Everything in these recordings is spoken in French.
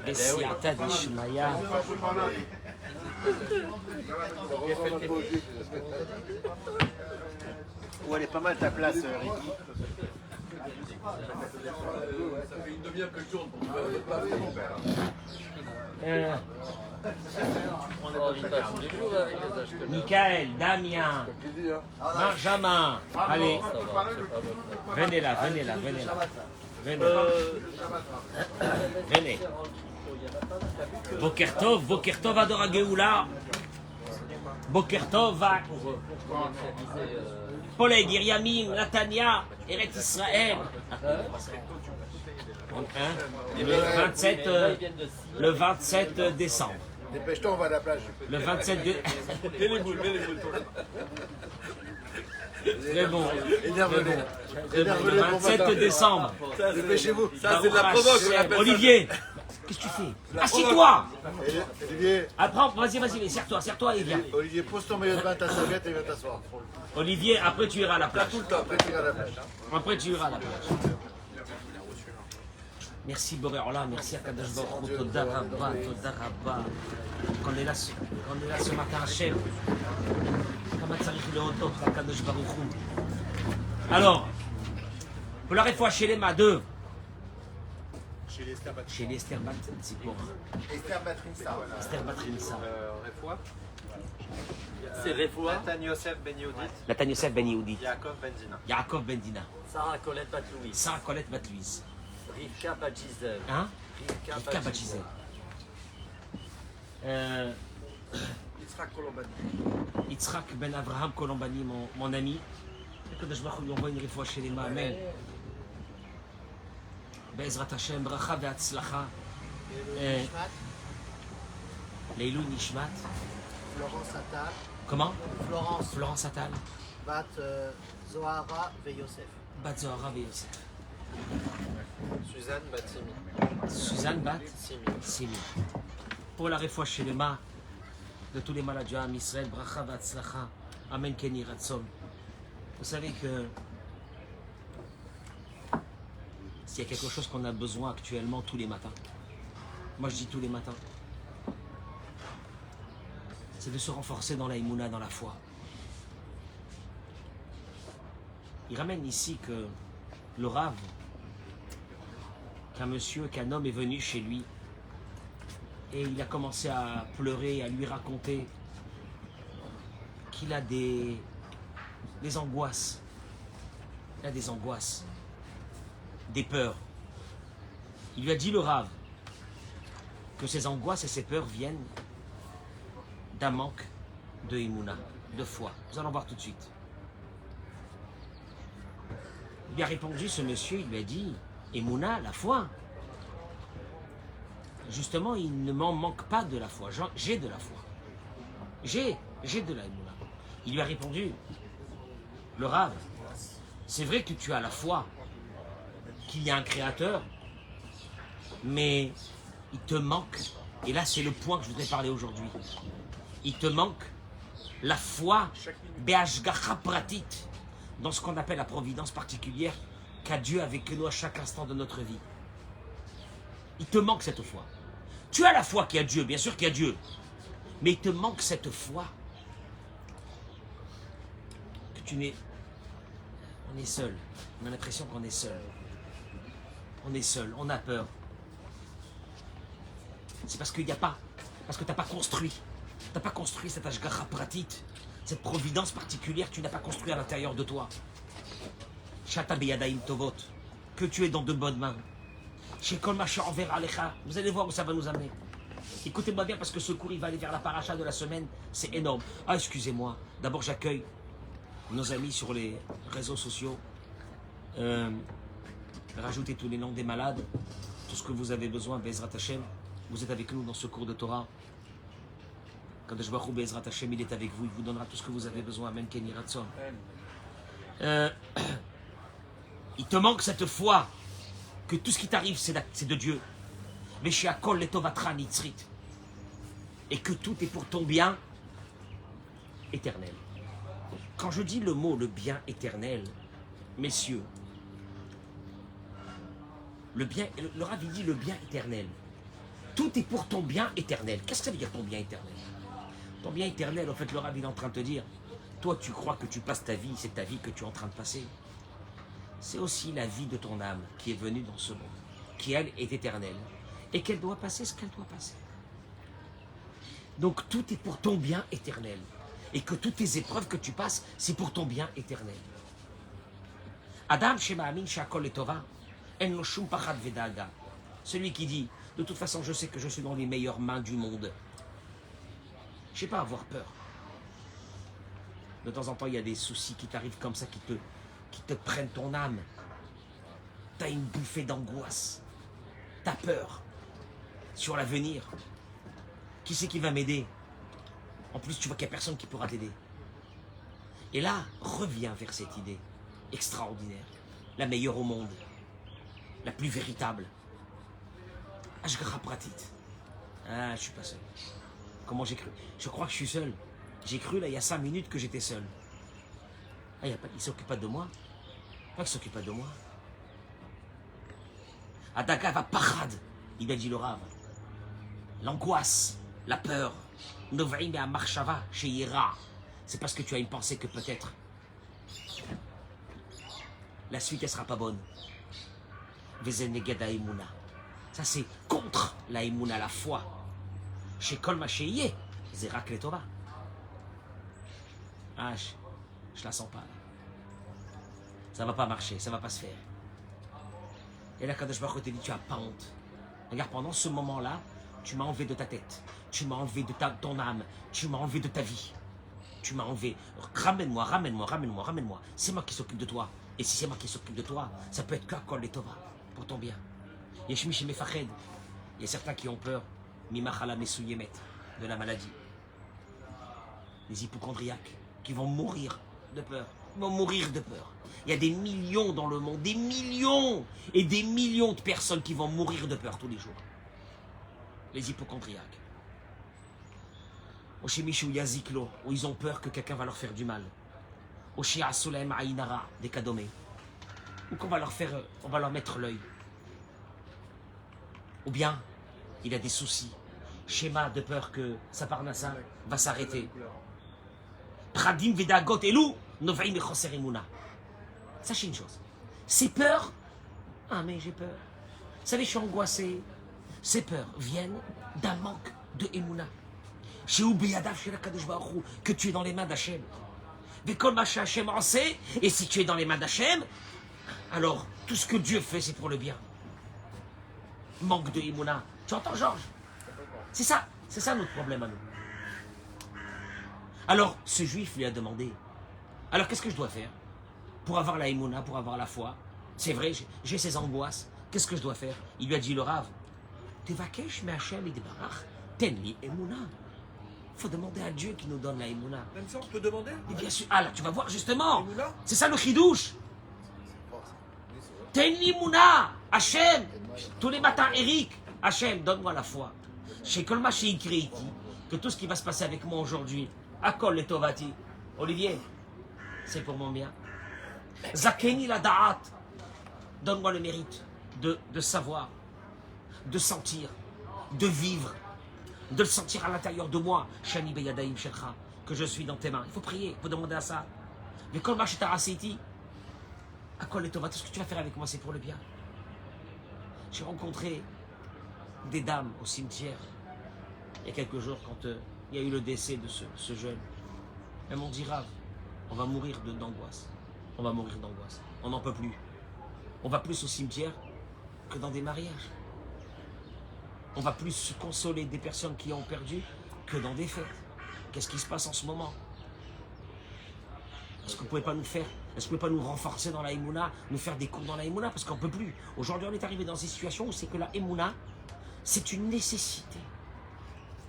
Bessiata d'Ishmaïa. Oh, elle est pas mal ta place, Ricky. Ça fait une demi-heure que je tourne pour trouver votre place, mon père. Michael, Damien, Benjamin, allez, venez là, venez là, venez là. Venez. Bokertov Adora Geoula. Bokertov va. Poleg, Iriamim, Natania, Eret Israël. Le 27 décembre. Dépêche-toi, on va à la plage. Le 27 de... Mets les boules. Très bon. Énerve-les. Le 27 décembre. Dépêchez-vous. Ça, c'est de la provoque, on appelle ça. Olivier, qu'est-ce que tu fais? Assieds-toi. Olivier, Après, vas-y, serre-toi et viens. Olivier, pose ton maillot de bain, ta serviette et viens t'asseoir. Olivier, après tu iras à la plage. Tout le temps, après tu iras à la plage. Après tu iras à la plage. Merci Boréola, merci à Kadosh Baruch Hu, Toda Rabba. Qu'on est là ce matin à Hachem. Comment ça arrive le hot à Kadosh Baruch Hu. Alors, pour la réfoua chez les ma deux. Chez les Esther Bat Tzipora. Esther Batrinsa. Esther Batrinsa. C'est Refoua. Nathan Yosef Ben Yehudit. Nathan Yosef Ben Yehudi. Yaakov Ben Dina. Yaakov Ben Dina. Sarah Colette Batlouis. Sarah Colette Batluise. Rivka Batjizel. Hein? Rivka Rivka Batchizel. Yitzhak Kolombani. Yitzhak Ben Abraham Colombani, mon ami. Que je lui envoie une réfoua chez les mains. Amen. Be'ezrat Hashem, bracha ve'atzlacha. Leilou Nishmat. Florence Attal, Comment? Florence Florence Attal. Bat Zohara ve Yosef. Bat Zohara ve'Yosef. Suzanne Batsimi. Suzanne Bat Simi. Pour la réfoua chez les mains de tous les malades du Ham Israël, bracha ve'atzlacha. Amen Keni Ratzon. Vous savez que s'il y a quelque chose qu'on a besoin actuellement tous les matins, moi je dis tous les matins, c'est de se renforcer dans la Emouna, dans la foi. Il ramène ici que le Rav, qu'un homme est venu chez lui et il a commencé à pleurer, à lui raconter qu'il a des angoisses. Il a des angoisses, des peurs. Il lui a dit, le Rav, que ces angoisses et ces peurs viennent d'un manque de Emouna, de foi. Nous allons voir tout de suite. Il lui a répondu, ce monsieur, il lui a dit, Emouna, la foi. Justement, il ne m'en manque pas de la foi. J'ai de la foi. J'ai de la Emouna. Il lui a répondu, le Rav, c'est vrai que tu as la foi qu'il y a un créateur, mais il te manque, et là c'est le point que je voudrais parler aujourd'hui, il te manque la foi be'ashgacha pratit, dans ce qu'on appelle la providence particulière qu'a Dieu avec nous à chaque instant de notre vie. Il te manque cette foi. Tu as la foi qu'il y a Dieu, bien sûr qu'il y a Dieu, mais il te manque cette foi que tu n'es... On est seul, on a l'impression qu'on est seul. On est seul, on a peur. C'est parce qu'il n'y a pas, parce que tu n'as pas construit. Tu n'as pas construit cette ashgacha pratit, cette providence particulière, tu n'as pas construit à l'intérieur de toi. Shata beyadaim tovot, que tu es dans de bonnes mains. Shekol masha envers alecha, vous allez voir où ça va nous amener. Écoutez-moi bien parce que ce cours il va aller vers la paracha de la semaine, c'est énorme. Ah, excusez-moi, d'abord j'accueille nos amis sur les réseaux sociaux. Rajoutez tous les noms des malades, tout ce que vous avez besoin, Bezrat Hashem. Vous êtes avec nous dans ce cours de Torah. Kadosh Baruch Hu Bezrat Hashem, il est avec vous, il vous donnera tout ce que vous avez besoin. Amen, Keni Ratzon. Il te manque cette foi que tout ce qui t'arrive, c'est de Dieu. Veshiakol letovatra nitzrit. Et que tout est pour ton bien éternel. Quand je dis le mot le bien éternel, messieurs, le Rav dit le bien éternel. tout est pour ton bien éternel. Qu'est-ce que ça veut dire ton bien éternel? Ton bien éternel, en fait, le Rav, il est en train de te dire, toi, tu crois que tu passes ta vie, c'est ta vie que tu es en train de passer. C'est aussi la vie de ton âme qui est venue dans ce monde, qui, elle, est éternelle, et qu'elle doit passer ce qu'elle doit passer. Donc, tout est pour ton bien éternel. Et que toutes les épreuves que tu passes, c'est pour ton bien éternel. Adam shema'amin shakol letova, en lo shum pachad vedaga. Celui qui dit, de toute façon, je sais que je suis dans les meilleures mains du monde. Je sais pas avoir peur. De temps en temps, il y a des soucis qui t'arrivent comme ça, qui te prennent ton âme. Tu as une bouffée d'angoisse. Tu as peur sur l'avenir. Qui c'est qui va m'aider? En plus, tu vois qu'il n'y a personne qui pourra t'aider. Et là, reviens vers cette idée extraordinaire, la meilleure au monde, la plus véritable. Ashgacha pratit. Ah, je suis pas seul. Comment j'ai cru? Je crois que je suis seul. J'ai cru là il y a 5 minutes que j'étais seul. Ah, il ne s'occupe pas de moi. Pas qu'il ne s'occupe pas de moi. Adaka va parade, il a dit le Rav. L'angoisse, la peur. Novaim et Amarshava chez Yera. C'est parce que tu as une pensée que peut-être la suite elle sera pas bonne. Vezenegeda Emouna. Ça c'est contre la Emouna, la foi. Chez Kolma Sheye, Zerak Letova. Ah, je la sens pas. Ça va pas marcher, ça va pas se faire. Et là, Kadosh Baruch Hu te dit, tu as pas honte. Regarde, pendant ce moment-là, tu m'as enlevé de ta tête, tu m'as enlevé de ton âme, tu m'as enlevé de ta vie. Tu m'as enlevé. Ramène-moi, ramène-moi, ramène-moi, ramène-moi. C'est moi qui s'occupe de toi. Et si c'est moi qui s'occupe de toi, ça peut être que Kol Letova, pour ton bien. Yeshmi Mefached. Il y a certains qui ont peur, Mimachala Mesouyemet, de la maladie. Les hypochondriaques qui vont mourir de peur. Ils vont mourir de peur. Il y a des millions dans le monde, des millions et des millions de personnes qui vont mourir de peur tous les jours. Les hypochondriaques. Oshemichou Yaziklo, où ils ont peur que quelqu'un va leur faire du mal. Oshia Solem Aïnara, des Kadomé. Ou qu'on va leur faire, on va leur mettre l'œil. Ou bien, il a des soucis. Schéma de peur que sa parnassa va s'arrêter. Pradim Vedagot Elou, Novaim et Choser Emouna. Sachez une chose. Ces peurs, ah mais j'ai peur. Vous savez, je suis angoissé. Ces peurs viennent d'un manque de Emouna. Chez Oubeyadav, chez la Kadosh Baruch Hu, que tu es dans les mains d'Hachem. Vekol Macha Hachem en sait, et si tu es dans les mains d'Hachem, alors tout ce que Dieu fait, c'est pour le bien. Manque de Emouna. Tu entends, Georges? C'est ça notre problème à nous. Alors, ce juif lui a demandé, alors qu'est-ce que je dois faire pour avoir la Emouna, pour avoir la foi? C'est vrai, j'ai ces angoisses. Qu'est-ce que je dois faire? Il lui a dit le Rav, Tevakesh me Hachem idbarach, tenli Emouna. Il faut demander à Dieu qui nous donne la Emouna. Même ça, on peut demander? Et bien sûr, ah là, tu vas voir justement. Emouna? C'est ça le chidouche. Tenli Emouna, Hachem. Tous les matins, Eric, Hachem, donne-moi la foi. Chez Kolma, chez Ikreiti, que tout ce qui va se passer avec moi aujourd'hui, Akol le Tovati. Olivier, c'est pour mon bien. Zakeni la Da'at, donne-moi le mérite de savoir, de sentir, de vivre, de le sentir à l'intérieur de moi, Shani Beyadaim Shelcha, que je suis dans tes mains. Il faut prier, il faut demander à ça. Mais Kolma chez Tarasiti, Akol le Tovati, tout ce que tu vas faire avec moi, c'est pour le bien. J'ai rencontré des dames au cimetière il y a quelques jours quand il y a eu le décès de ce jeune. Elles m'ont dit, Rav, on va mourir d'angoisse. On va mourir d'angoisse. On n'en peut plus. On va plus au cimetière que dans des mariages. On va plus se consoler des personnes qui ont perdu que dans des fêtes. Qu'est-ce qui se passe en ce moment? Est-ce que vous ne pouvez pas nous faire? Est-ce que vous ne pouvez pas nous renforcer dans la Emouna, nous faire des cours dans la Emouna? Parce qu'on ne peut plus. Aujourd'hui, on est arrivé dans une situation où c'est que la Emouna, c'est une nécessité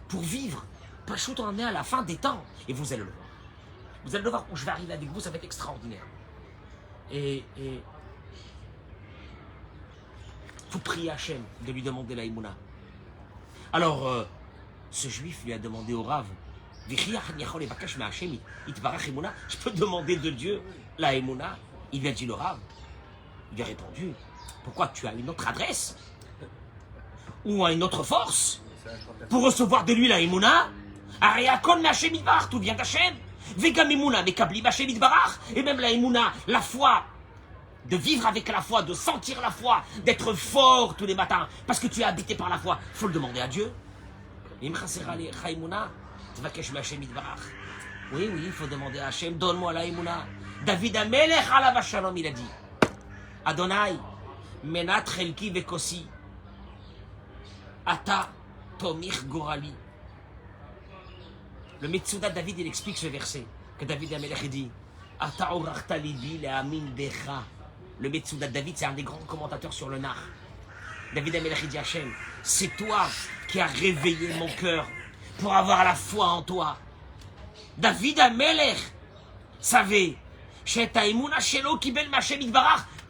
pour vivre. Pachout, on en est à la fin des temps. Et vous allez le voir. Vous allez le voir où je vais arriver avec vous, ça va être extraordinaire. Et faut prier Hachem de lui demander la Emouna. Alors, ce juif lui a demandé au Rav, je peux demander de Dieu la Emouna? Il lui a dit le Rav. Il lui a répondu, pourquoi tu as une autre adresse? ou à une autre force pour recevoir de lui la Emouna. Ariakon Hashem Yitbarach, tout vient d'Hachem. Vegam Emouna, Mekabli Hashem Yitbarach. Et même la Emouna, la foi, de vivre avec la foi, de sentir la foi, d'être fort tous les matins, parce que tu es habité par la foi. Il faut le demander à Dieu. Oui, oui, il faut demander à Hachem, donne-moi la Emouna. David Amelech alav shalom, il a dit, Adonai, menat chelki vekosi, ata tomich gorali. Le Metsuda David, il explique ce verset, que David Amelech dit, ata orachta libi le'amin becha. Le Metsuda David, c'est un des grands commentateurs sur le Nar. David Amelech dit Hachem, c'est toi qui as réveillé mon cœur pour avoir la foi en toi. David Amelech savait que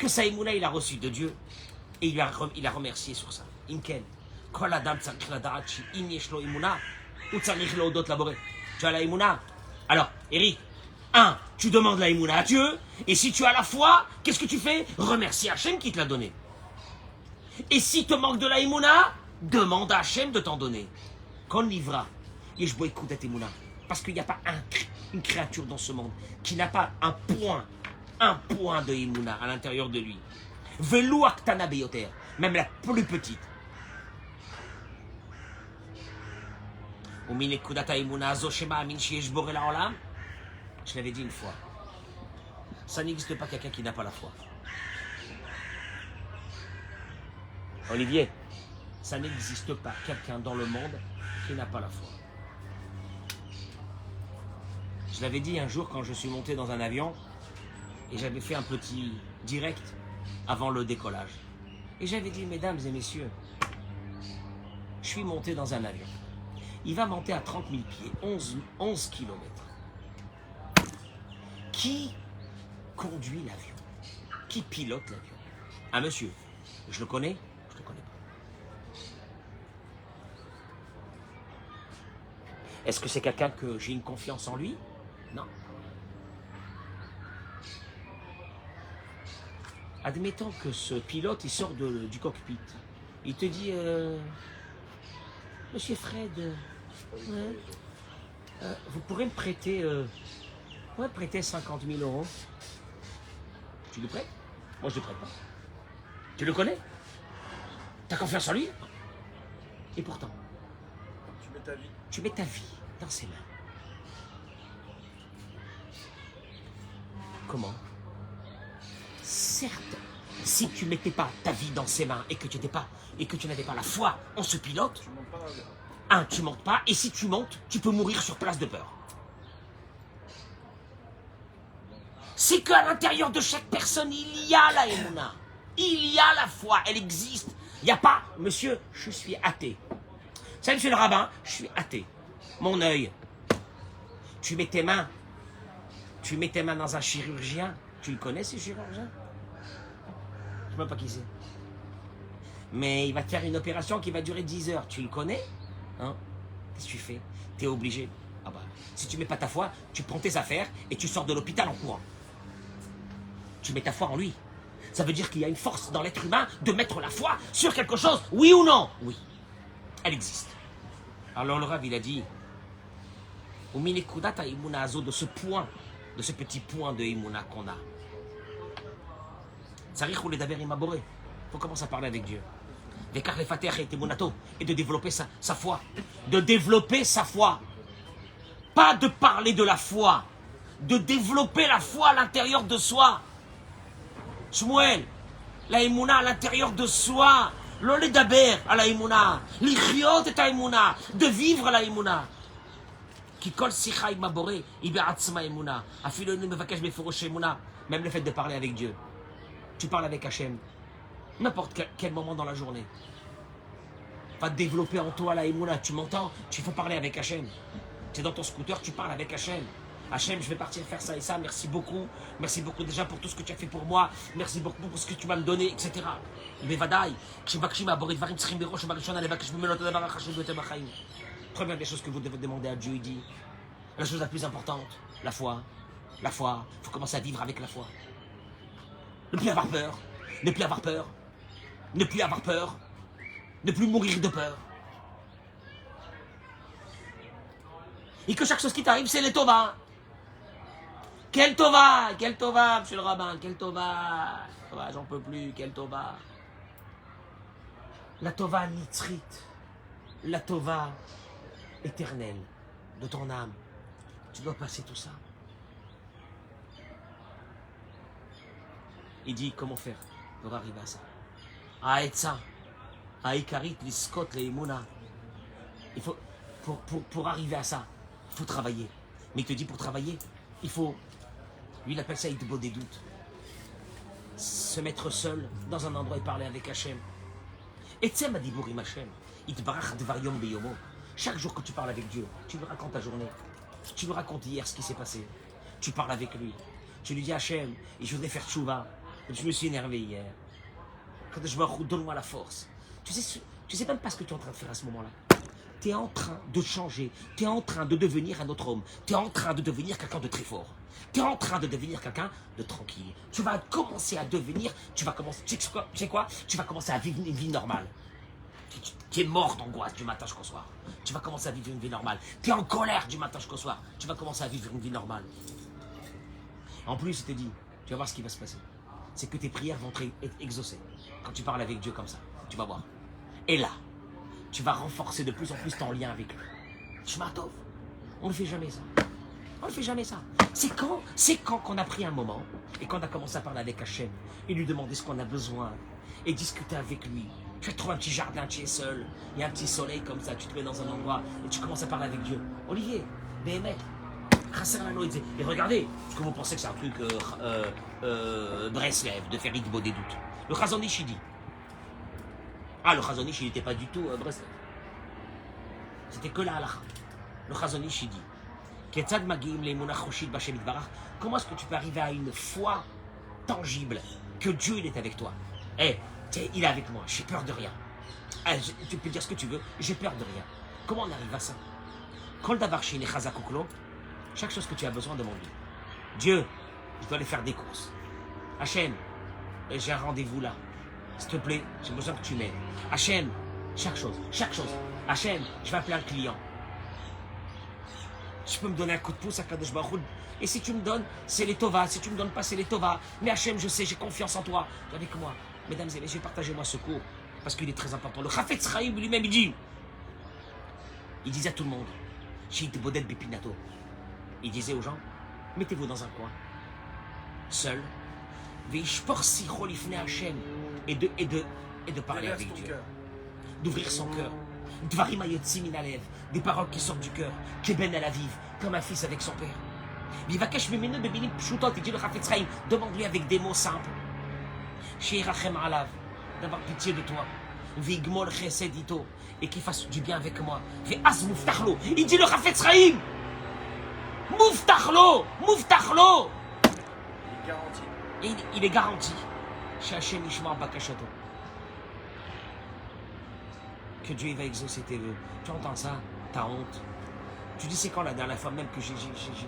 sa Emouna il a reçu de Dieu et il a remercié sur ça. Imken, tu as la Emouna. Alors, Eric, tu demandes la Emouna à Dieu, et si tu as la foi, qu'est-ce que tu fais? Remercie Hachem qui te l'a donné. Et si te manque de la Emouna, demande à Hachem de t'en donner. Quand livra, Yeshbo Ekudat Emouna. Parce qu'il n'y a pas une créature dans ce monde qui n'a pas un point de Emouna à l'intérieur de lui. Velou Aktana Beyoter, même la plus petite. Je l'avais dit une fois. Ça n'existe pas quelqu'un qui n'a pas la foi. Olivier, ça n'existe pas quelqu'un dans le monde qui n'a pas la foi. Je l'avais dit un jour quand je suis monté dans un avion et j'avais fait un petit direct avant le décollage. Et j'avais dit, mesdames et messieurs, je suis monté dans un avion. Il va monter à 30 000 pieds, 11 kilomètres. Qui conduit l'avion? Qui pilote l'avion? Un monsieur. Je le connais? Je ne le connais pas. Est-ce que c'est quelqu'un que j'ai une confiance en lui? Non. Admettons que ce pilote, il sort du cockpit. Il te dit, Monsieur Fred, vous pourrez me prêter, prêter 50 000 euros. Tu le prêtes? Moi, je ne le prête pas. Tu le connais? Tu as confiance en lui? Et pourtant, tu mets ta vie dans ses mains. Comment? Certes, si tu ne mettais pas ta vie dans ses mains et que tu n'avais pas la foi en ce pilote, tu montes pas, et si tu montes, tu peux mourir sur place de peur. C'est qu'à l'intérieur de chaque personne, il y a la Emouna. Il y a la foi, elle existe. Il n'y a pas, monsieur, je suis athée. Ça, monsieur le rabbin, je suis athée. Mon œil, tu mets tes mains dans un chirurgien. Tu le connais, ce chirurgien? Je ne sais même pas qui c'est. Mais il va te faire une opération qui va durer 10 heures. Tu le connais? Hein? Qu'est-ce que tu fais? Tu es obligé. Ah bah, si tu ne mets pas ta foi, tu prends tes affaires et tu sors de l'hôpital en courant. Tu mets ta foi en lui. Ça veut dire qu'il y a une force dans l'être humain de mettre la foi sur quelque chose, oui ou non? Oui. Elle existe. Alors le Rav, il a dit, de ce point, de ce petit point de Emouna qu'on a. Il faut commencer à parler avec Dieu. Et de développer sa foi. De développer sa foi. Pas de parler de la foi. De développer la foi à l'intérieur de soi. Shmuel, la Emouna à l'intérieur de soi. L'olé d'aber à la Emouna. L'ichyot et à Emouna. De vivre la Emouna. Qui colle sicha imaboré, iberatzma Emouna. Afilonu mevakesh befurosh Emouna. Même le fait de parler avec Dieu. Tu parles avec Hachem. N'importe quel moment dans la journée. Va développer en toi la Emouna. Tu m'entends? Tu faut parler avec Hachem. Tu es dans ton scooter, tu parles avec Hachem. Hachem, je vais partir faire ça et ça. Merci beaucoup. Merci beaucoup déjà pour tout ce que tu as fait pour moi. Merci beaucoup pour ce que tu m'as donné, etc. Bevadaï. Première des choses que vous devez demander à Dieu, il dit, la chose la plus importante, la foi. La foi, il faut commencer à vivre avec la foi. Ne plus avoir peur. Ne plus avoir peur. Ne plus avoir peur. Ne plus mourir de peur. Et que chaque chose qui t'arrive, c'est les Tova. Quel Tova, monsieur le rabbin, quel Tova. J'en peux plus, quel Tova. La Tova nitzrit, la Tova éternelle de ton âme. Tu dois passer tout ça. Il dit comment faire pour arriver à ça. À Etza, à Ikarit, l'Iskot, les Emouna. Il faut, pour arriver à ça, il faut travailler. Mais il te dit pour travailler, il faut, lui il appelle ça Itbo des doutes. Se mettre seul dans un endroit et parler avec Hachem. Etza m'a dit Bourim Hachem, Itbarach Dvariom Beyomo. Chaque jour que tu parles avec Dieu, tu lui racontes ta journée. Tu lui racontes hier ce qui s'est passé. Tu parles avec lui. Tu lui dis Hachem, et je voudrais faire tchouva. Je me suis énervé hier. Quand je me donne-moi la force. Tu sais même pas ce que tu es en train de faire à ce moment-là. Tu es en train de changer. Tu es en train de devenir un autre homme. Tu es en train de devenir quelqu'un de très fort. Tu es en train de devenir quelqu'un de tranquille. Tu vas commencer à devenir, tu sais quoi? Tu vas commencer à vivre une vie normale. Tu es mort d'angoisse du matin jusqu'au soir. Tu vas commencer à vivre une vie normale. Tu es en colère du matin jusqu'au soir. Tu vas commencer à vivre une vie normale. En plus, il te dit, tu vas voir ce qui va se passer. C'est que tes prières vont être exaucées. Quand tu parles avec Dieu comme ça, tu vas voir. Et là, tu vas renforcer de plus en plus ton lien avec lui. Shmatov. On ne fait jamais ça. On ne fait jamais ça. C'est quand qu'on a pris un moment et qu'on a commencé à parler avec Hachem et lui demander ce qu'on a besoin et discuter avec lui. Tu vas trouver un petit jardin, tu es seul, il y a un petit soleil comme ça, tu te mets dans un endroit et tu commences à parler avec Dieu. Olivier, BMF, et regardez, est-ce que vous pensez que c'est un truc Breslev, de faire Itbo des doutes? Le Chazon Ish, il dit. Ah, le Chazon Ish, il n'était pas du tout Breslev. C'était que la halakha. Le Chazon Ish, il dit comment est-ce que tu peux arriver à une foi tangible que Dieu il est avec toi? Il est avec moi, j'ai peur de rien. Tu peux dire ce que tu veux, j'ai peur de rien. Comment on arrive à ça? Chaque chose que tu as besoin, demande-lui. Dieu, je dois aller faire des courses. Hachem, j'ai un rendez-vous là. S'il te plaît, j'ai besoin que tu m'aides. Hachem, chaque chose. Hachem, je vais appeler un client. Tu peux me donner un coup de pouce à Kadosh Baruch Hu. Et si tu me donnes, c'est les Tova. Si tu me donnes pas, c'est les Tova. Mais Hachem, je sais, j'ai confiance en toi. Avec moi. Mesdames et messieurs, partagez-moi ce cours. Parce qu'il est très important. Le Chafetz Chaim lui-même, il disait à tout le monde, Shit Bodet Bipinato. Il disait aux gens, mettez-vous dans un coin, seul, et de parler avec Dieu. D'ouvrir son cœur. Des paroles qui sortent du cœur. Keben à la vive, comme un fils avec son père. Il dit le Chafetz Chaim, demande-lui avec des mots simples. D'avoir pitié de toi. Et qu'il fasse du bien avec moi. Il dit le Chafetz Chaim. Mouftachlo. Il est garanti. Que Dieu va exaucer tes vœux. Tu entends ça? T'as honte. Tu dis c'est quand la dernière fois même que j'ai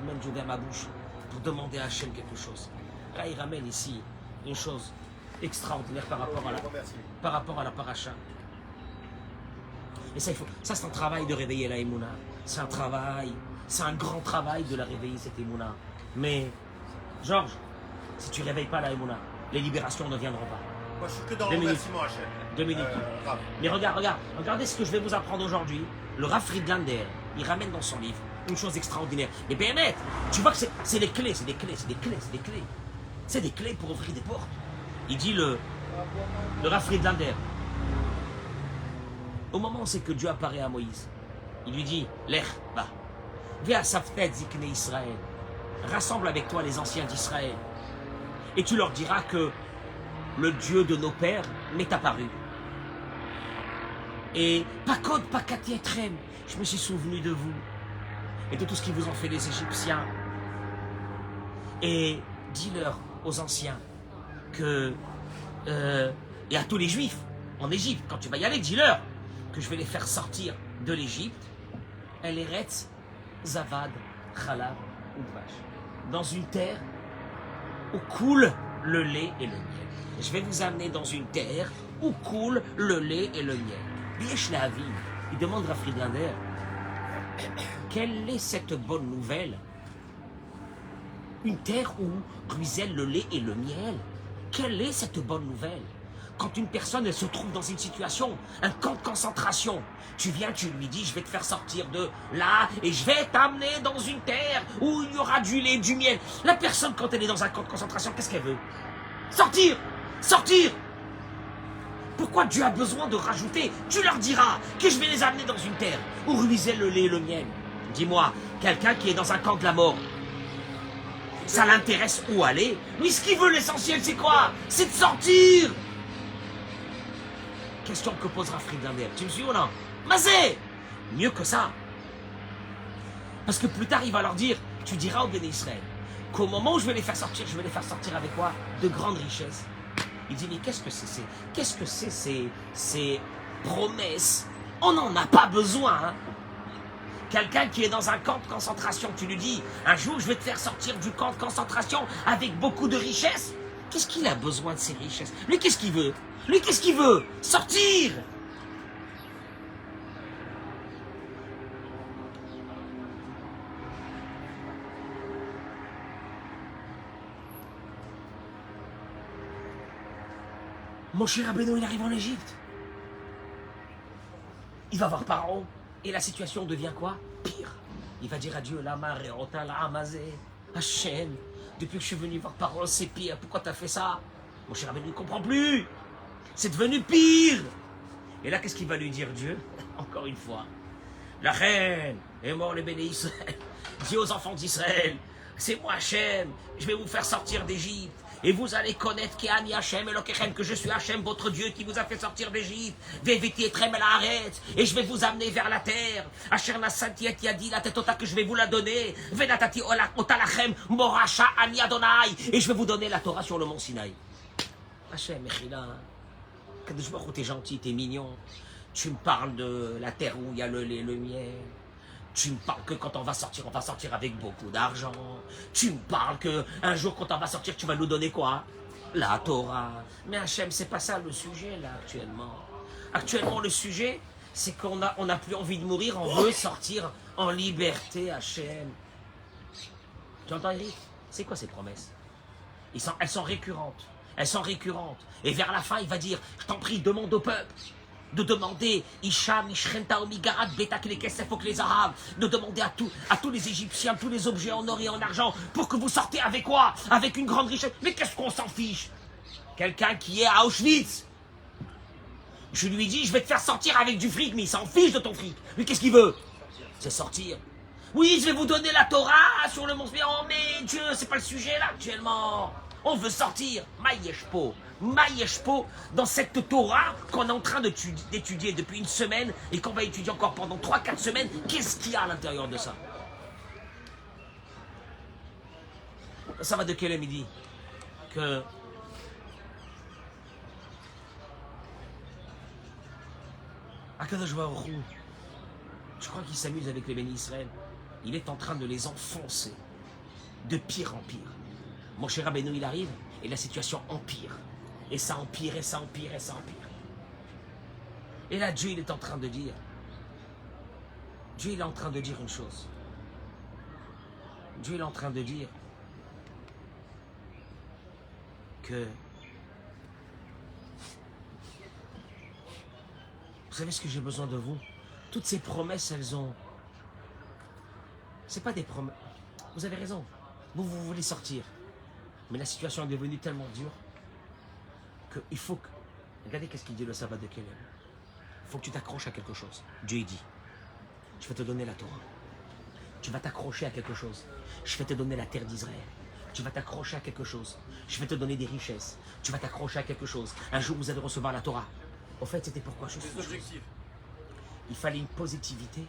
même ouvert ma bouche pour demander à Hachem quelque chose. Là il ramène ici une chose extraordinaire par rapport à la paracha. Et ça, ça c'est un travail de réveiller la Emouna. C'est un grand travail de la réveiller cette Emouna. Mais, Georges, si tu ne réveilles pas la Emouna, les libérations ne viendront pas. Moi je suis que dans le remerciement Hachem. 2 minutes. Mais regardez ce que je vais vous apprendre aujourd'hui. Le Rav Friedlander, il ramène dans son livre une chose extraordinaire. Mais Béhémet, tu vois que c'est des clés, c'est des clés. C'est des clés pour ouvrir des portes. Il dit le Rav Friedlander, au moment où c'est que Dieu apparaît à Moïse, il lui dit, Lech, va, viens à Saftet Zikne Israël, rassemble avec toi les anciens d'Israël, et tu leur diras que le Dieu de nos pères m'est apparu. Et Pakod Pakatietrem, je me suis souvenu de vous et de tout ce qu'ils vous ont fait les Égyptiens. Et dis-leur aux anciens que et à tous les Juifs en Égypte, quand tu vas y aller, dis-leur que je vais les faire sortir de l'Égypte, El Eretz Zavad Chalav Udvash, dans une terre où coule le lait et le miel. Je vais vous amener dans une terre où coule le lait et le miel. Biesh Lahavi, il demande à Friedlander, quelle est cette bonne nouvelle? Une terre où ruisselle le lait et le miel. Quelle est cette bonne nouvelle? Quand une personne elle se trouve dans une situation, un camp de concentration, tu viens, tu lui dis, je vais te faire sortir de là et je vais t'amener dans une terre où il y aura du lait, du miel. La personne, quand elle est dans un camp de concentration, qu'est-ce qu'elle veut? Sortir! Sortir! Pourquoi Dieu a besoin de rajouter? Tu leur diras que je vais les amener dans une terre où ruisselle le lait et le miel. Dis-moi, quelqu'un qui est dans un camp de la mort, ça l'intéresse où aller? Mais ce qu'il veut, l'essentiel, c'est quoi? C'est de sortir! Question que posera Friedlander. Tu me suis ou non? Mazé! Mieux que ça. Parce que plus tard, il va leur dire, tu diras aux béné Israël, qu'au moment où je vais les faire sortir avec quoi? De grandes richesses. Il dit, mais qu'est-ce que c'est ces promesses? On n'en a pas besoin, hein. Quelqu'un qui est dans un camp de concentration, tu lui dis, un jour je vais te faire sortir du camp de concentration avec beaucoup de richesses. Qu'est-ce qu'il a besoin de ces richesses? Lui, qu'est-ce qu'il veut? Lui, qu'est-ce qu'il veut? Sortir! Moshe Rabbeinu, il arrive en Égypte. Il va voir Pharaon. Et la situation devient quoi? Pire. Il va dire à Dieu, Hachem, depuis que je suis venu voir Pharaon, c'est pire. Pourquoi t'as fait ça? Moshe Rabbeinu ne comprend plus. C'est devenu pire. Et là, qu'est-ce qu'il va lui dire, Dieu? Encore une fois. La reine est mort, les béné Israël. Dis aux enfants d'Israël, c'est moi Hachem, je vais vous faire sortir d'Égypte. Et vous allez connaître qu'Ani Hachem Elokechem, que je suis Hachem, votre Dieu, qui vous a fait sortir d'Égypte. Veviti etrem el haaretz, et je vais vous amener vers la terre. Asher nasanti et yadi la tetota, que je vais vous la donner. Venatati otalachem moracha ani Adonai, et je vais vous donner la Torah sur le mont Sinaï. Hachem, Echila, Kadosh Baruch Hu, t'es gentil, t'es mignon. Tu me parles de la terre où il y a le lait et le miel. Tu me parles que quand on va sortir avec beaucoup d'argent. Tu me parles que un jour quand on va sortir, tu vas nous donner quoi? La Torah. Mais Hachem, c'est pas ça le sujet là actuellement. Actuellement, le sujet, c'est qu'on n'a plus envie de mourir, on veut sortir en liberté, Hachem. Tu entends, Eric? C'est quoi ces promesses? Elles sont récurrentes. Elles sont récurrentes. Et vers la fin, il va dire, je t'en prie, demande au peuple de demander Isham, Ishrenta, Omigarat, Betak, les Kesefok, les Arabes, de demander à tous les Égyptiens, tous les objets en or et en argent, pour que vous sortez avec quoi? Avec une grande richesse. Mais qu'est-ce qu'on s'en fiche? Quelqu'un qui est à Auschwitz, je lui dis, je vais te faire sortir avec du fric, mais il s'en fiche de ton fric. Lui, qu'est-ce qu'il veut? C'est sortir. Oui, je vais vous donner la Torah sur le mont Spiron, mais Dieu, c'est pas le sujet là actuellement. On veut sortir. Maïeshpo, dans cette Torah qu'on est en train d'étudier depuis une semaine et qu'on va étudier encore pendant 3-4 semaines, qu'est-ce qu'il y a à l'intérieur de ça? Ça va de quel midi? Que Akadosh Baruch Hu, je crois qu'il s'amuse avec les bénis Israël. Il est en train de les enfoncer de pire en pire. Moshe Rabbeinu, il arrive et la situation empire. Et ça empire, et ça empire, et ça empire. Et là, Dieu, il est en train de dire, Dieu, il est en train de dire une chose. Dieu, il est en train de dire que, vous savez ce que j'ai besoin de vous? Toutes ces promesses, elles ont... C'est pas des promesses. Vous avez raison. Vous voulez sortir. Mais la situation est devenue tellement dure qu'il faut que... Regardez qu'est-ce qu'il dit le sabbat de Kélem. Il faut que tu t'accroches à quelque chose. Dieu il dit, je vais te donner la Torah. Tu vas t'accrocher à quelque chose. Je vais te donner la terre d'Israël. Tu vas t'accrocher à quelque chose. Je vais te donner des richesses. Tu vas t'accrocher à quelque chose. Un jour, vous allez recevoir la Torah. Au fait, c'était pourquoi je suis. objectifs. Il fallait une positivité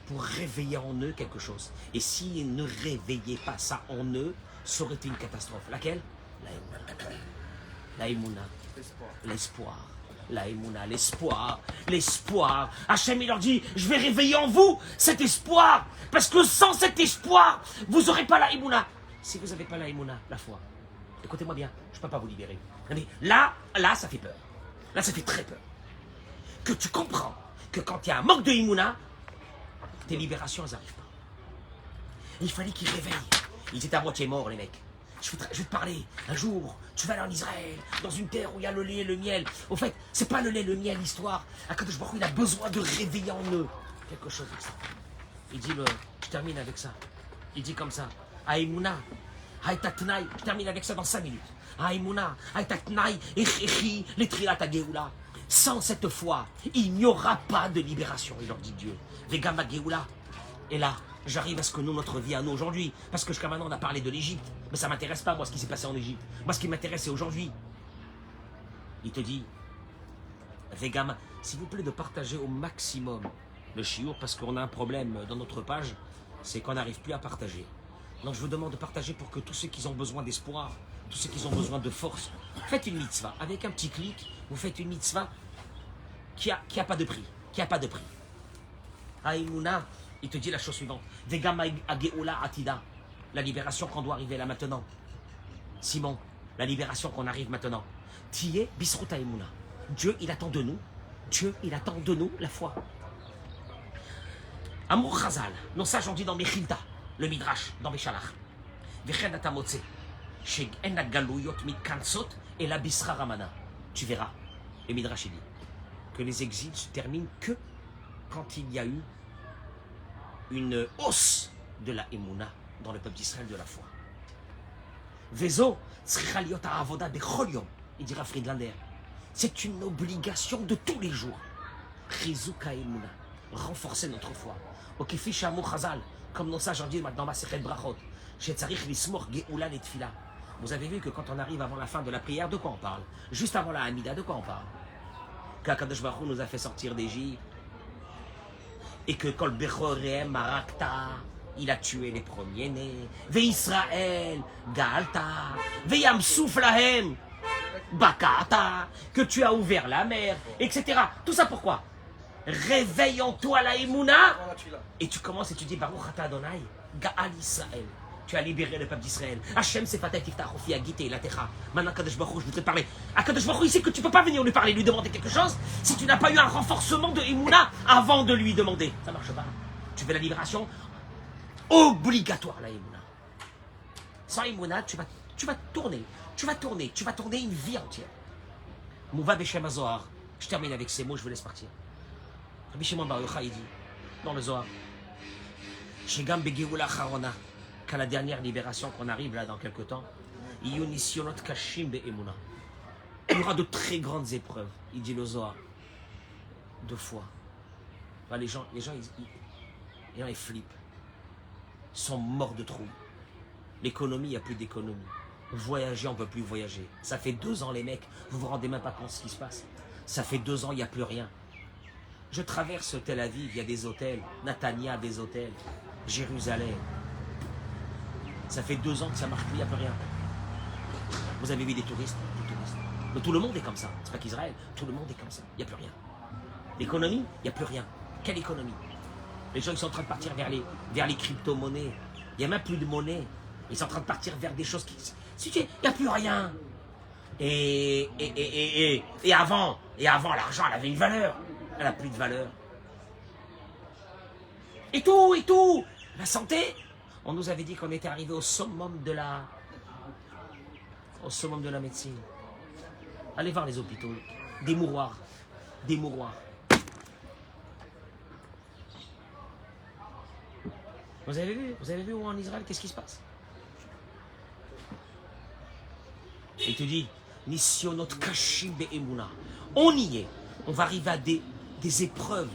pour réveiller en eux quelque chose. Et s'ils ne réveillaient pas ça en eux, ça aurait été une catastrophe. Laquelle? La Emouna. L'espoir. La Emouna, l'espoir. L'espoir. Hachem, il leur dit, je vais réveiller en vous cet espoir. Parce que sans cet espoir, vous n'aurez pas la Emouna. Si vous n'avez pas la Emouna, la foi, écoutez-moi bien, je ne peux pas vous libérer. Mais là, ça fait peur. Là, ça fait très peur. Que tu comprends que quand il y a un manque de Imouna, tes libérations, elles n'arrivent pas. Et il fallait qu'ils réveillent. Ils étaient à moitié morts, les mecs. Je vais te parler. Un jour, tu vas aller en Israël, dans une terre où il y a le lait et le miel. Au fait, c'est pas le lait et le miel, l'histoire. Akadosh Baruch Hu, il a besoin de réveiller en eux quelque chose comme ça. Il dit, je termine avec ça. Il dit comme ça. Aïmouna, Haïtatnaï. Je termine avec ça dans 5 minutes. Aïmouna, Haïtatnaï, Echechi, les Trilat Geoula. Sans cette foi, il n'y aura pas de libération, il leur dit Dieu. Vegama Geoula. Et là, j'arrive à ce que nous, notre vie à nous aujourd'hui, parce que jusqu'à maintenant on a parlé de l'Égypte, mais ça ne m'intéresse pas moi ce qui s'est passé en Égypte. Moi ce qui m'intéresse c'est aujourd'hui. Il te dit, Vegama, s'il vous plaît de partager au maximum le chiour, parce qu'on a un problème dans notre page, c'est qu'on n'arrive plus à partager. Donc je vous demande de partager pour que tous ceux qui ont besoin d'espoir, tous ceux qui ont besoin de force, faites une mitzvah. Avec un petit clic, vous faites une mitzvah qui a pas de prix. Qui a pas de prix. Aïmouna, il te dit la chose suivante. Vegama Ageola Atida. La libération qu'on doit arriver là maintenant. Simon, la libération qu'on arrive maintenant. Tiye Bisrut Aïmouna. Dieu, il attend de nous. Dieu, il attend de nous la foi. Amour Chazal. Non, ça j'en dis dans Mechilta, le Midrash, dans Béchalach. Vechen Atamotse. Sheg En Galouyot Mitkansot et la Bisra Ramana. Tu verras. Le Midrash il dit que les exils se terminent que quand il y a eu une hausse de la Emouna dans le peuple d'Israël de la foi. Vezo, Tzrichaliot Avoda Becholiom, il dira Friedlander. C'est une obligation de tous les jours. Chizuka Emouna, renforcer notre foi. Okefi Shamu Chazal, comme nos sages en disent dans ma Sechet Brachot, Shetzarich Lismor Geoula Letfila. Vous avez vu que quand on arrive avant la fin de la prière, de quoi on parle? Juste avant la Hamida, de quoi on parle? Qu'Akadosh Baruch Hu nous a fait sortir d'Égypte et que Kol Bechoreem Marakta, il a tué les premiers-nés. Ve Israël, Galta, Ve Yamsouf Lahem, Bakata, que tu as ouvert la mer, etc. Tout ça pourquoi? Réveille en toi la Emouna et tu commences et tu dis Baruch Ata Adonai, Gaal Israël. Tu as libéré le peuple d'Israël. Hachem c'est Fatah Tiftach Ofi Agité la Techa. Maintenant Kadosh Baruch Hu, je voudrais te parler. Kadosh Baruch Hu, il sait que tu ne peux pas venir lui parler, lui demander quelque chose si tu n'as pas eu un renforcement de Emouna avant de lui demander. Ça ne marche pas. Tu veux la libération obligatoire la Emouna. Sans Emouna, tu vas tourner une vie entière. Mouva Beshem HaZohar. Je termine avec ces mots, je vous laisse partir. Rabbi Shimon Bar Yochai, il dit dans le Zohar, Shegam Begeoula Charona, qu'à la dernière libération qu'on arrive là dans quelques temps, il y aura de très grandes épreuves, il dit le Zohar, de foi. Enfin, les gens ils flippent. Ils sont morts de trouille. L'économie, il n'y a plus d'économie. Voyager, on ne peut plus voyager. Ça fait 2 ans, les mecs, vous vous rendez même pas compte de ce qui se passe. Ça fait 2 ans, il n'y a plus rien. Je traverse Tel Aviv, il y a des hôtels. Natania, des hôtels. Jérusalem. Ça fait 2 ans que ça marche plus, il n'y a plus rien. Vous avez vu des touristes? Mais tout le monde est comme ça. C'est pas qu'Israël, tout le monde est comme ça. Il n'y a plus rien. L'économie, il n'y a plus rien. Quelle économie? Les gens ils sont en train de partir vers les crypto-monnaies. Il n'y a même plus de monnaie. Ils sont en train de partir vers des choses qui... Il n'y a plus rien. Et avant, l'argent, elle avait une valeur. Elle n'a plus de valeur. Et tout. La santé. On nous avait dit qu'on était arrivé au summum de la médecine. Allez voir les hôpitaux. Des mouroirs. Vous avez vu où en Israël, qu'est-ce qui se passe? Il te dit, Nisionot Kashim Be'emuna. On y est. On va arriver à des épreuves.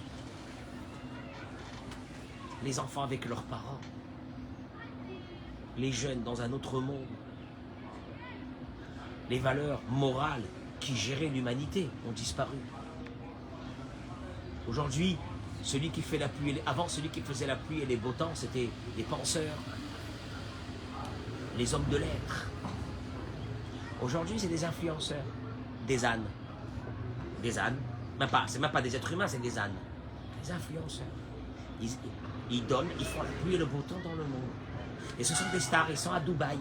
Les enfants avec leurs parents. Les jeunes dans un autre monde. Les valeurs morales qui géraient l'humanité ont disparu. Aujourd'hui, celui qui fait la pluie, avant celui qui faisait la pluie et les beaux temps, c'était les penseurs, les hommes de lettres. Aujourd'hui, c'est des influenceurs, des ânes. C'est même pas des êtres humains, c'est des ânes. Des influenceurs. Ils donnent, ils font la pluie et le beau temps dans le monde. Et ce sont des stars, ils sont à Dubaï.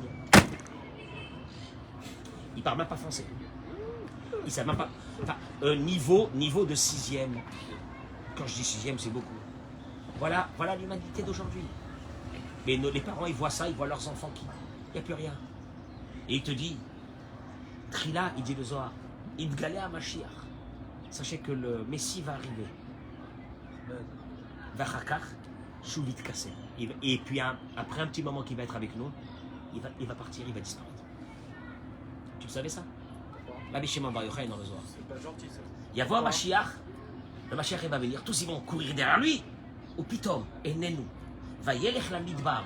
Ils parlent même pas français. Ils savent même pas. Enfin, niveau de 6e. Quand je dis 6e, c'est beaucoup. Voilà l'humanité d'aujourd'hui. Mais les parents, ils voient ça, ils voient leurs enfants qui... Il n'y a plus rien. Et il te dit, Trila, il dit le Zohar, Idgalé à Mashiach. Sachez que le Messie va arriver. Vachakar, Shuvit Kassé. Et puis après un petit moment qu'il va être avec nous, il va partir, il va disparaître. Tu le savais ça? Rabbi Shimon Bar Yochai dans le Zohar. C'est pas gentil ça. Il y a voir Mashiach, le Mashiach il va venir, tous ils vont courir derrière lui. Ou pitom, et Nenou, va yelech la midbar,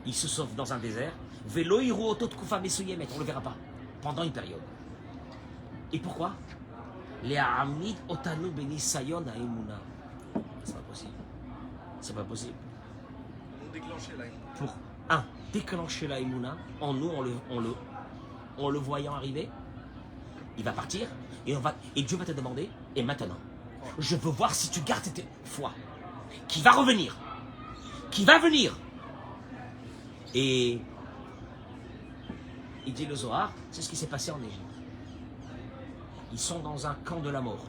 il se sauve dans un désert, velo iru otot kufa mesuyemet, on ne le verra pas, pendant une période. Et pourquoi? Les Hamid otanu benisayon aimuna. C'est pas possible. C'est pas possible. On déclenchait là. Pour, déclencher la Emouna, en nous, en le voyant arriver, il va partir, et Dieu va te demander, et maintenant, je veux voir si tu gardes cette foi, qui va revenir, qui va venir. Et il dit le Zohar, c'est ce qui s'est passé en Égypte. Ils sont dans un camp de la mort.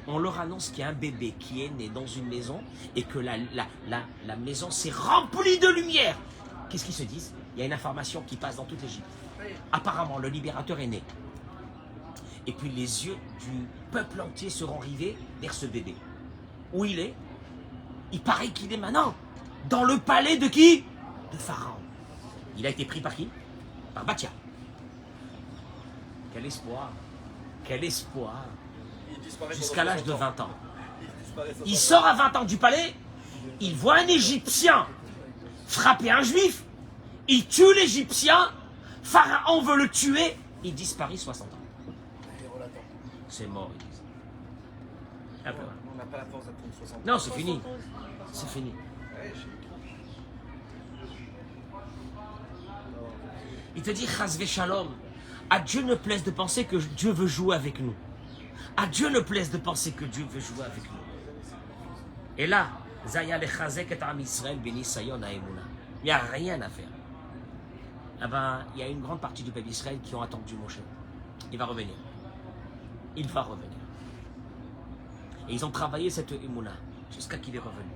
On leur annonce qu'il y a un bébé qui est né dans une maison et que la maison s'est remplie de lumière. Qu'est-ce qu'ils se disent? Il y a une information qui passe dans toute l'Égypte. Apparemment, le libérateur est né. Et puis les yeux du peuple entier seront rivés vers ce bébé. Où il est? Il paraît qu'il est maintenant dans le palais de qui? De Pharaon. Il a été pris par qui? Par Batia. Quel espoir! Quel espoir! Jusqu'à l'âge de 20 ans. Il sort à 20 ans du palais, il voit un Égyptien frapper un Juif, il tue l'Égyptien, Pharaon veut le tuer, il disparaît 60 ans. C'est mort, ils disent. On n'a pas la force d'attendre 60 ans. Non, c'est fini. C'est fini. Il te dit, Chazvé Shalom, à Dieu ne plaise de penser que Dieu veut jouer avec nous. À Dieu ne plaise de penser que Dieu veut jouer avec nous. Et là, Zaya lechazek et Am Israël benisayon haemuna. Il n'y a rien à faire. Eh ben, il y a une grande partie du peuple d'Israël qui ont attendu Moshe. Il va revenir. Il va revenir. Et ils ont travaillé cette émouna jusqu'à qu'il est revenu.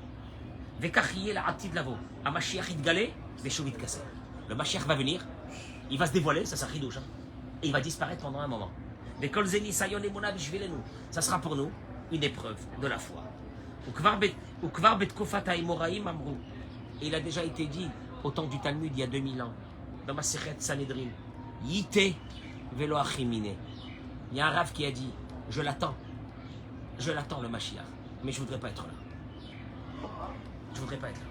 Vekachiyé la atid lavo. A Mashiach idgalé, veshuvit kassé. Le Mashiach va venir, il va se dévoiler, ça s'arrête douche, et il va disparaître pendant un moment. Ça sera pour nous une épreuve de la foi. Et il a déjà été dit au temps du Talmud il y a 2000 ans, dans ma Sechet Sanhedrin, Yite velo achimine. Il y a un rave qui a dit, je l'attends le Mashiach, mais je ne voudrais pas être là. Je ne voudrais pas être là.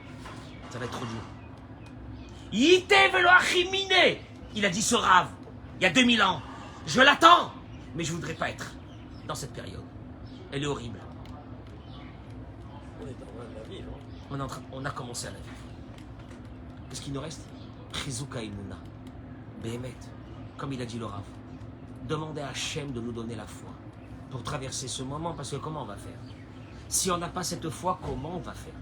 Ça va être trop dur. Yite velo achimine. Il a dit ce rave il y a 2000 ans. Je l'attends, mais je ne voudrais pas être dans cette période. Elle est horrible. On est en train de la vivre. On a commencé à la vivre. Qu'est-ce qu'il nous reste? Chizuka Imuna. Behemet, comme il a dit le Rav. Demandez à Hachem de nous donner la foi pour traverser ce moment, parce que comment on va faire? Si on n'a pas cette foi, comment on va faire?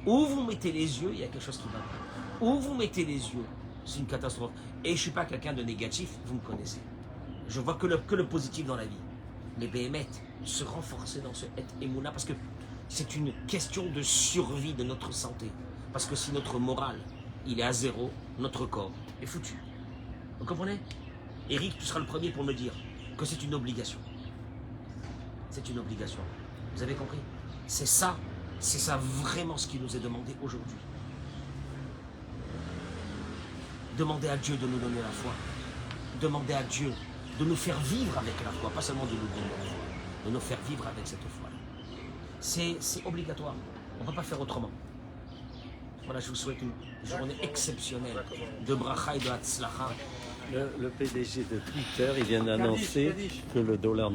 Où vous mettez les yeux, il y a quelque chose qui va pas. Où vous mettez les yeux, c'est une catastrophe. Et je ne suis pas quelqu'un de négatif, vous me connaissez. Je vois que le positif dans la vie. Mais Behemet, se renforcer dans ce Et Emouna, parce que c'est une question de survie de notre santé. Parce que si notre moral, il est à zéro, notre corps est foutu. Vous comprenez? Eric, tu seras le premier pour me dire que c'est une obligation. C'est une obligation. Vous avez compris? C'est ça vraiment ce qui nous est demandé aujourd'hui. Demandez à Dieu de nous donner la foi. Demandez à Dieu de nous faire vivre avec la foi, pas seulement de nous donner la foi, de nous faire vivre avec cette foi. C'est obligatoire. On ne peut pas faire autrement. Voilà, je vous souhaite une journée exceptionnelle de bracha et de hatzlacha. Le PDG de Twitter, il vient d'annoncer que le dollar ne